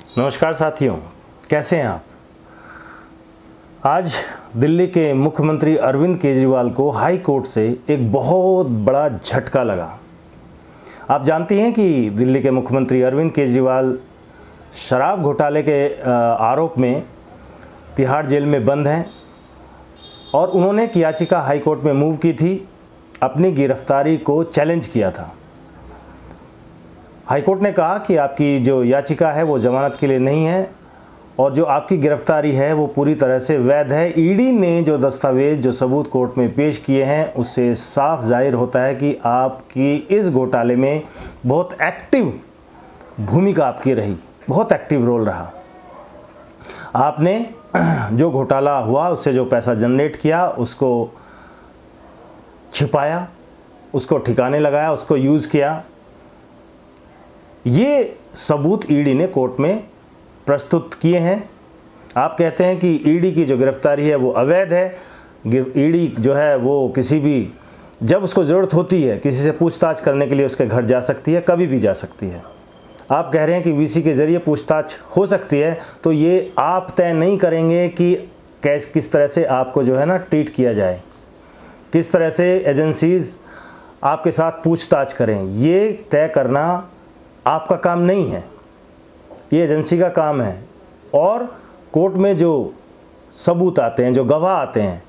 नमस्कार साथियों, कैसे हैं आप। आज दिल्ली के मुख्यमंत्री अरविंद केजरीवाल को हाई कोर्ट से एक बहुत बड़ा झटका लगा। आप जानती हैं कि दिल्ली के मुख्यमंत्री अरविंद केजरीवाल शराब घोटाले के आरोप में तिहाड़ जेल में बंद हैं और उन्होंने एक याचिका हाई कोर्ट में मूव की थी, अपनी गिरफ्तारी को चैलेंज किया था। हाई कोर्ट ने कहा कि आपकी जो याचिका है वो जमानत के लिए नहीं है और जो आपकी गिरफ्तारी है वो पूरी तरह से वैध है। ईडी ने जो दस्तावेज, जो सबूत कोर्ट में पेश किए हैं, उससे साफ जाहिर होता है कि आपकी इस घोटाले में बहुत एक्टिव भूमिका आपकी रही, बहुत एक्टिव रोल रहा। आपने जो घोटाला हुआ उससे जो पैसा जनरेट किया उसको छिपाया, उसको ठिकाने लगाया, उसको यूज़ किया। ये सबूत ईडी ने कोर्ट में प्रस्तुत किए हैं। आप कहते हैं कि ईडी की जो गिरफ्तारी है वो अवैध है। ईडी जो है वो किसी भी, जब उसको ज़रूरत होती है किसी से पूछताछ करने के लिए उसके घर जा सकती है, कभी भी जा सकती है। आप कह रहे हैं कि वीसी के ज़रिए पूछताछ हो सकती है, तो ये आप तय नहीं करेंगे कि किस तरह से आपको जो है ना ट्रीट किया जाए, किस तरह से एजेंसीज़ आपके साथ पूछताछ करें। ये तय करना आपका काम नहीं है, ये एजेंसी का काम है। और कोर्ट में जो सबूत आते हैं, जो गवाह आते हैं,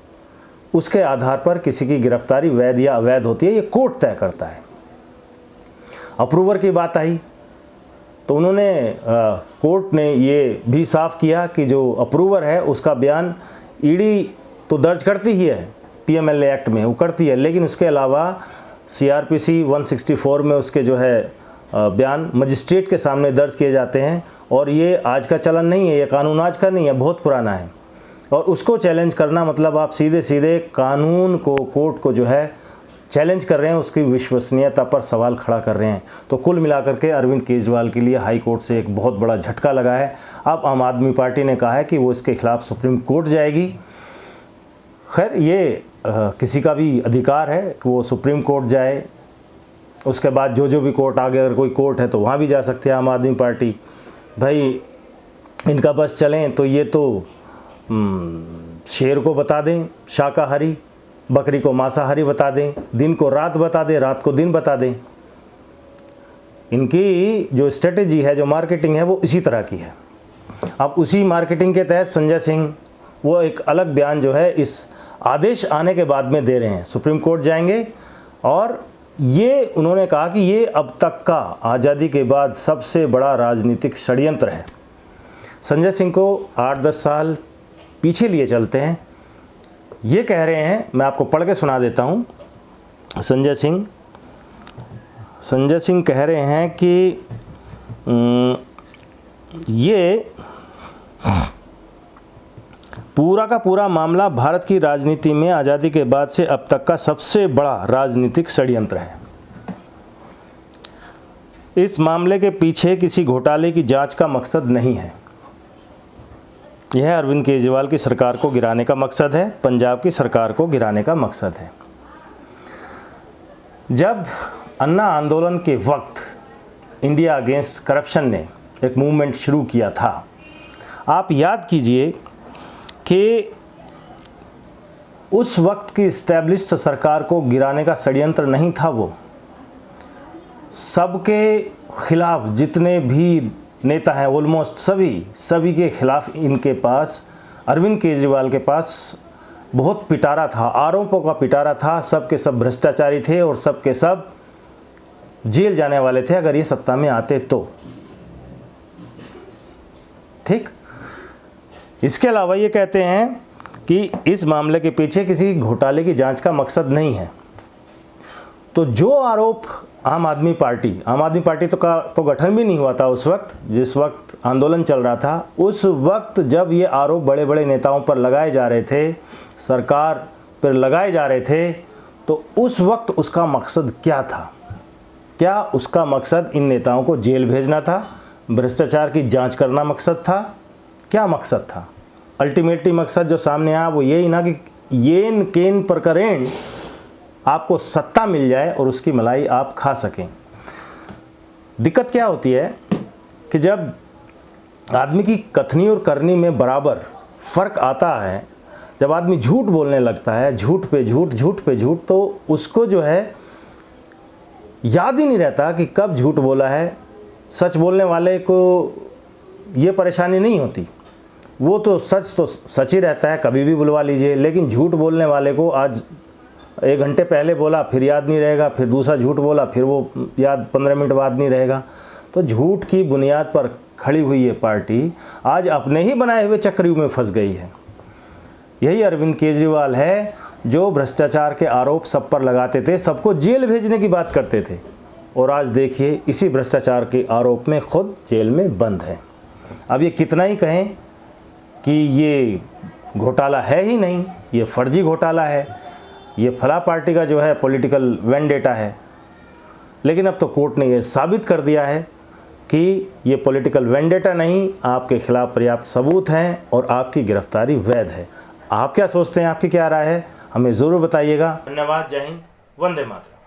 उसके आधार पर किसी की गिरफ्तारी वैध या अवैध होती है, ये कोर्ट तय करता है। अप्रूवर की बात आई तो उन्होंने कोर्ट ने ये भी साफ किया कि जो अप्रूवर है उसका बयान ईडी तो दर्ज करती ही है, पीएमएलए एक्ट में वो करती है, लेकिन उसके अलावा सीआरपीसी 164 में उसके जो है बयान मजिस्ट्रेट के सामने दर्ज किए जाते हैं। और ये आज का चलन नहीं है, ये कानून आज का नहीं है, बहुत पुराना है। और उसको चैलेंज करना मतलब आप सीधे सीधे कानून को, कोर्ट को जो है चैलेंज कर रहे हैं, उसकी विश्वसनीयता पर सवाल खड़ा कर रहे हैं। तो कुल मिलाकर के अरविंद केजरीवाल के लिए हाई कोर्ट से एक बहुत बड़ा झटका लगा है। अब आम आदमी पार्टी ने कहा है कि वो इसके खिलाफ सुप्रीम कोर्ट जाएगी। खैर, ये किसी का भी अधिकार है कि वो सुप्रीम कोर्ट जाए, उसके बाद जो भी कोर्ट, आगे अगर कोई कोर्ट है तो वहाँ भी जा सकते हैं आम आदमी पार्टी। भाई इनका बस चलें तो ये तो शेर को बता दें शाकाहारी, बकरी को मांसाहारी बता दें, दिन को रात बता दें, रात को दिन बता दें। इनकी जो स्ट्रेटेजी है, जो मार्केटिंग है, वो इसी तरह की है। अब उसी मार्केटिंग के तहत संजय सिंह वो एक अलग बयान जो है इस आदेश आने के बाद में दे रहे हैं, सुप्रीम कोर्ट जाएंगे। और ये उन्होंने कहा कि ये अब तक का आज़ादी के बाद सबसे बड़ा राजनीतिक षड्यंत्र है। संजय सिंह को 8-10 साल पीछे लिए चलते हैं। ये कह रहे हैं, मैं आपको पढ़ के सुना देता हूँ। संजय सिंह कह रहे हैं कि ये पूरा का पूरा मामला भारत की राजनीति में आज़ादी के बाद से अब तक का सबसे बड़ा राजनीतिक षड्यंत्र है। इस मामले के पीछे किसी घोटाले की जांच का मकसद नहीं है। यह अरविंद केजरीवाल की सरकार को गिराने का मकसद है, पंजाब की सरकार को गिराने का मकसद है। जब अन्ना आंदोलन के वक्त इंडिया अगेंस्ट करप्शन ने एक मूवमेंट शुरू किया था, आप याद कीजिए कि उस वक्त की इस्टेब्लिश्ड सरकार को गिराने का षड्यंत्र नहीं था। वो सबके खिलाफ, जितने भी नेता हैं ऑलमोस्ट सभी के खिलाफ इनके पास, अरविंद केजरीवाल के पास बहुत पिटारा था, आरोपों का पिटारा था। सब के सब भ्रष्टाचारी थे और सब के सब जेल जाने वाले थे अगर ये सत्ता में आते तो। ठीक। इसके अलावा ये कहते हैं कि इस मामले के पीछे किसी घोटाले की जांच का मकसद नहीं है। तो जो आरोप आम आदमी पार्टी तो गठन भी नहीं हुआ था उस वक्त, जिस वक्त आंदोलन चल रहा था। उस वक्त जब ये आरोप बड़े बड़े नेताओं पर लगाए जा रहे थे, सरकार पर लगाए जा रहे थे, तो उस वक्त उसका मकसद क्या था? क्या उसका मकसद इन नेताओं को जेल भेजना था? भ्रष्टाचार की जांच करना मकसद था? क्या मकसद था? अल्टीमेटली मकसद जो सामने आया वो यही ना कि येन केन प्रकरण आपको सत्ता मिल जाए और उसकी मलाई आप खा सकें। दिक्कत क्या होती है कि जब आदमी की कथनी और करनी में बराबर फ़र्क आता है। जब आदमी झूठ बोलने लगता है, झूठ पे झूठ, झूठ पे झूठ, तो उसको जो है याद ही नहीं रहता कि कब झूठ बोला है। सच बोलने वाले को ये परेशानी नहीं होती, वो तो सच ही रहता है, कभी भी बुलवा लीजिए। लेकिन झूठ बोलने वाले को आज 1 घंटे पहले बोला फिर याद नहीं रहेगा, फिर दूसरा झूठ बोला फिर वो याद 15 मिनट बाद नहीं रहेगा। तो झूठ की बुनियाद पर खड़ी हुई ये पार्टी आज अपने ही बनाए हुए चक्रव्यूह में फंस गई है। यही अरविंद केजरीवाल है जो भ्रष्टाचार के आरोप सब पर लगाते थे, सबको जेल भेजने की बात करते थे, और आज देखिए इसी भ्रष्टाचार के आरोप में खुद जेल में बंद है। अब ये कितना ही कहें कि ये घोटाला है ही नहीं, ये फर्जी घोटाला है, ये फला पार्टी का जो है पॉलिटिकल वेंडेटा है, लेकिन अब तो कोर्ट ने ये साबित कर दिया है कि ये पॉलिटिकल वेंडेटा नहीं, आपके खिलाफ पर्याप्त सबूत हैं और आपकी गिरफ्तारी वैध है। आप क्या सोचते हैं, आपकी क्या राय है, हमें ज़रूर बताइएगा। धन्यवाद। जय हिंद। वंदे मातरम।